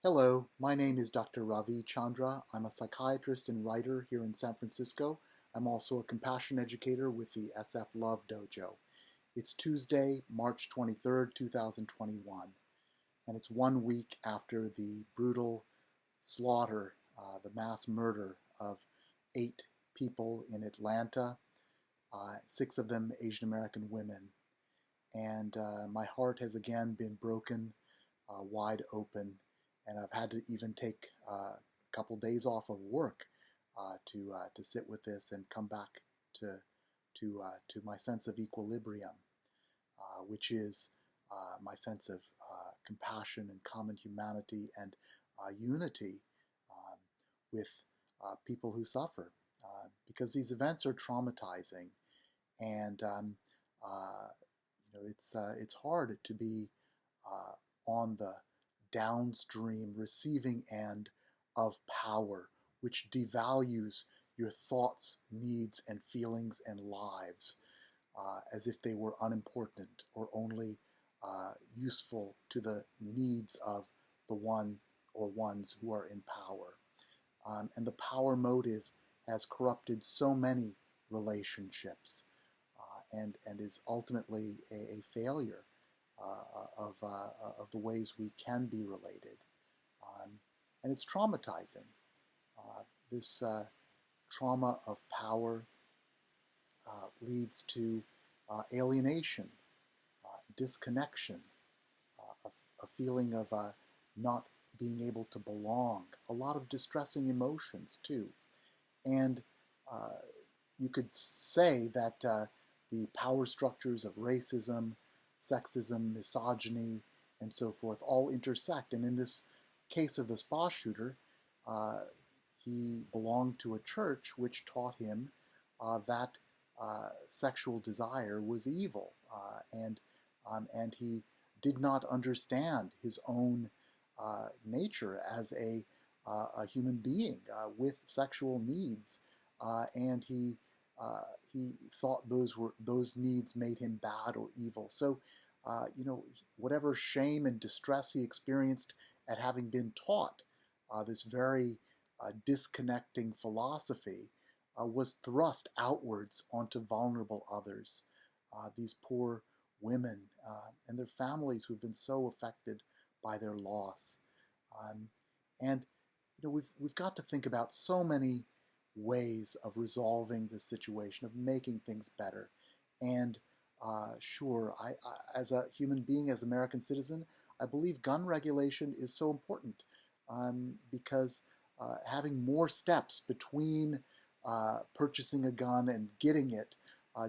Hello, my name is Dr. Ravi Chandra. I'm a psychiatrist and writer here in San Francisco. I'm also a compassion educator with the SF Love Dojo. It's Tuesday, March 23rd, 2021, and it's 1 week after the brutal slaughter, the mass murder of 8 people in Atlanta, 6 of them Asian American women. And my heart has again been broken wide open, and I've had to even take a couple days off of work to sit with this and come back to my sense of equilibrium, which is my sense of compassion and common humanity and unity with people who suffer, because these events are traumatizing, and it's hard to be on the downstream receiving end of power, which devalues your thoughts, needs, and feelings and lives as if they were unimportant or only useful to the needs of the one or ones who are in power. And the power motive has corrupted so many relationships and is ultimately a failure of the ways we can be related. And it's traumatizing. This trauma of power leads to alienation, disconnection, a feeling of not being able to belong, a lot of distressing emotions too. And you could say that the power structures of racism, sexism, misogyny, and so forth all intersect. And in this case of the spa shooter, he belonged to a church which taught him that sexual desire was evil, and he did not understand his own nature as a human being with sexual needs, and he thought those needs made him bad or evil. So, whatever shame and distress he experienced at having been taught this very disconnecting philosophy was thrust outwards onto vulnerable others, these poor women and their families who've been so affected by their loss. And we've got to think about so many ways of resolving this situation, of making things better. And sure, I, as a human being, as an American citizen, I believe gun regulation is so important because having more steps between purchasing a gun and getting it,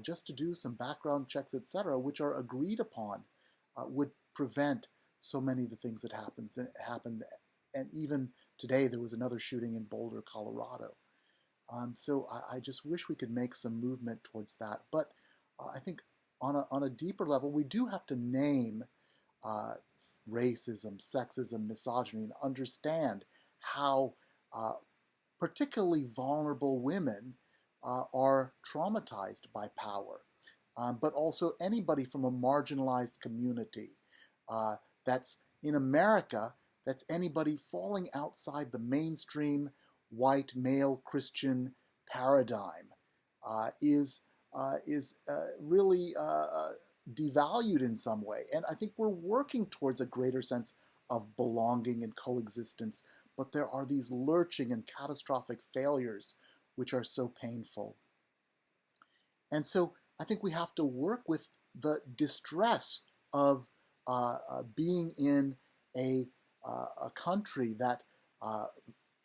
just to do some background checks, etc., which are agreed upon, would prevent so many of the things that happened. And even today, there was another shooting in Boulder, Colorado. So I just wish we could make some movement towards that. But I think on a deeper level, we do have to name racism, sexism, misogyny, and understand how particularly vulnerable women are traumatized by power, but also anybody from a marginalized community. That's in America, that's anybody falling outside the mainstream white male Christian paradigm is really devalued in some way. And I think we're working towards a greater sense of belonging and coexistence, but there are these lurching and catastrophic failures which are so painful. And so I think we have to work with the distress of being in a country that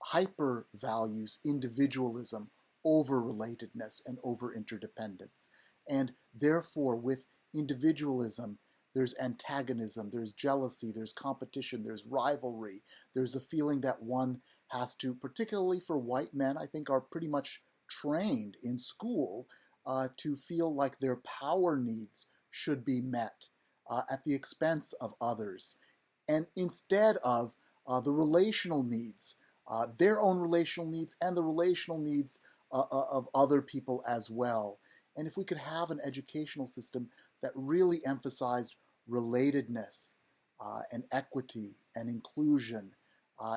hyper values individualism over relatedness and over interdependence. And therefore, with individualism, there's antagonism, there's jealousy, there's competition, there's rivalry, there's a feeling that one has to, particularly for white men, I think are pretty much trained in school to feel like their power needs should be met at the expense of others. And instead of the relational needs, their own relational needs and the relational needs of other people as well. And if we could have an educational system that really emphasized relatedness and equity and inclusion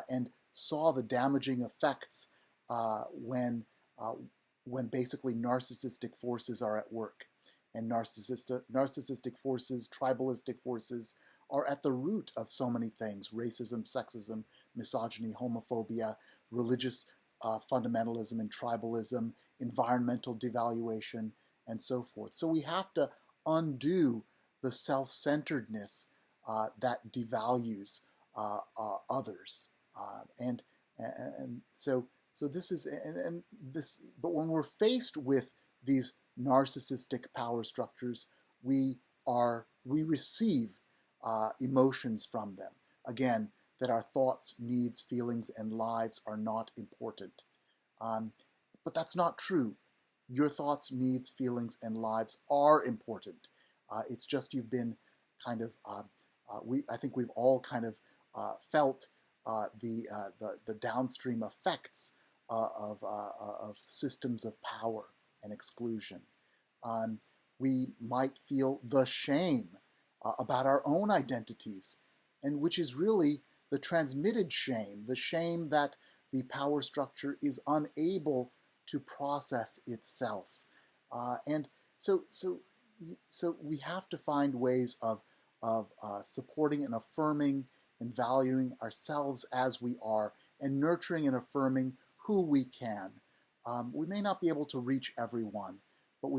and saw the damaging effects uh, when basically narcissistic forces are at work. And narcissistic forces, tribalistic forces, are at the root of so many things: racism, sexism, misogyny, homophobia, religious fundamentalism and tribalism, environmental devaluation, and so forth. So we have to undo the self-centeredness that devalues others. And this is and this. But when we're faced with these narcissistic power structures, we receive emotions from them. Again, that our thoughts, needs, feelings, and lives are not important. Um, but that's not true. Your thoughts, needs, feelings, and lives are important. It's just you've been kind of I think we've all kind of felt the downstream effects of systems of power and exclusion. Um, we might feel the shame about our own identities, and which is really the transmitted shame, the shame that the power structure is unable to process itself. And so, so, so we have to find ways of supporting and affirming and valuing ourselves as we are, and nurturing and affirming who we can. We may not be able to reach everyone, but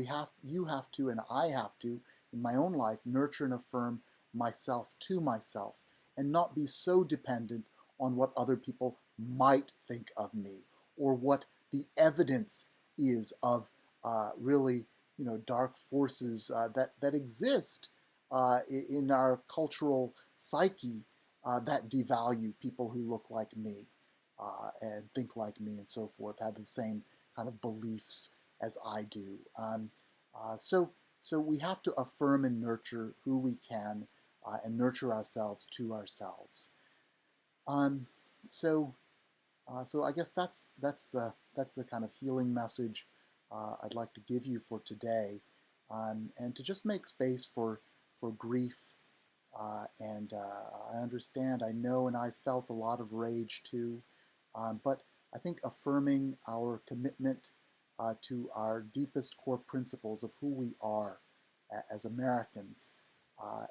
you have to, and I have to, in my own life, nurture and affirm myself to myself, and not be so dependent on what other people might think of me, or what the evidence is of really, dark forces that exist in our cultural psyche that devalue people who look like me and think like me and so forth, have the same kind of beliefs as I do. So we have to affirm and nurture who we can, and nurture ourselves to ourselves. Um, so so I guess that's the kind of healing message I'd like to give you for today, and to just make space for grief. And I understand, I know, and I felt a lot of rage too. But I think affirming our commitment to our deepest core principles of who we are as Americans,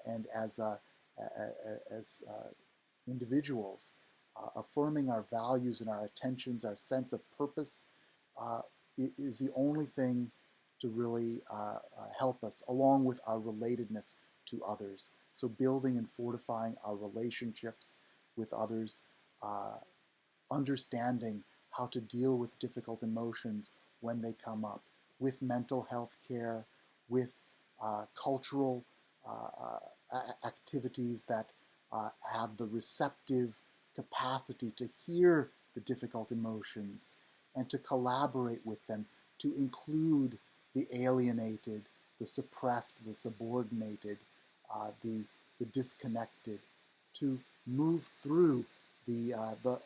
and as individuals, affirming our values and our attentions, our sense of purpose, is the only thing to really help us, along with our relatedness to others. So building and fortifying our relationships with others, understanding how to deal with difficult emotions when they come up, with mental health care, with cultural activities that have the receptive capacity to hear the difficult emotions and to collaborate with them, to include the alienated, the suppressed, the subordinated, the disconnected, to move through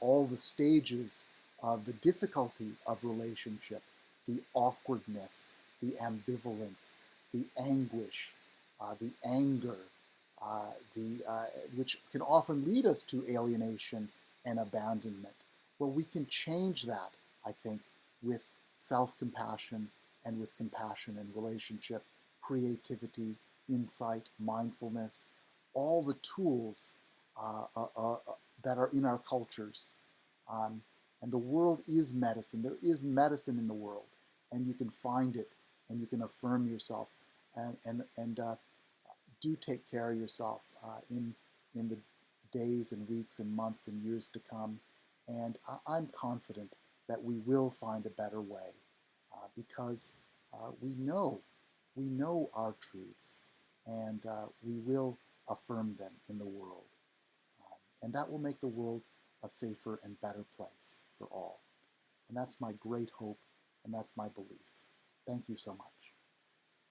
all the stages of the difficulty of relationship, the awkwardness, the ambivalence, the anguish, the anger, which can often lead us to alienation and abandonment. Well, we can change that, I think, with self-compassion and with compassion and relationship, creativity, insight, mindfulness, all the tools that are in our cultures. And the world is medicine. There is medicine in the world, and you can find it, and you can affirm yourself, and do take care of yourself in the days and weeks and months and years to come. And I'm confident that we will find a better way, because we know our truths, and we will affirm them in the world. And that will make the world a safer and better place for all. And that's my great hope, and that's my belief. Thank you so much.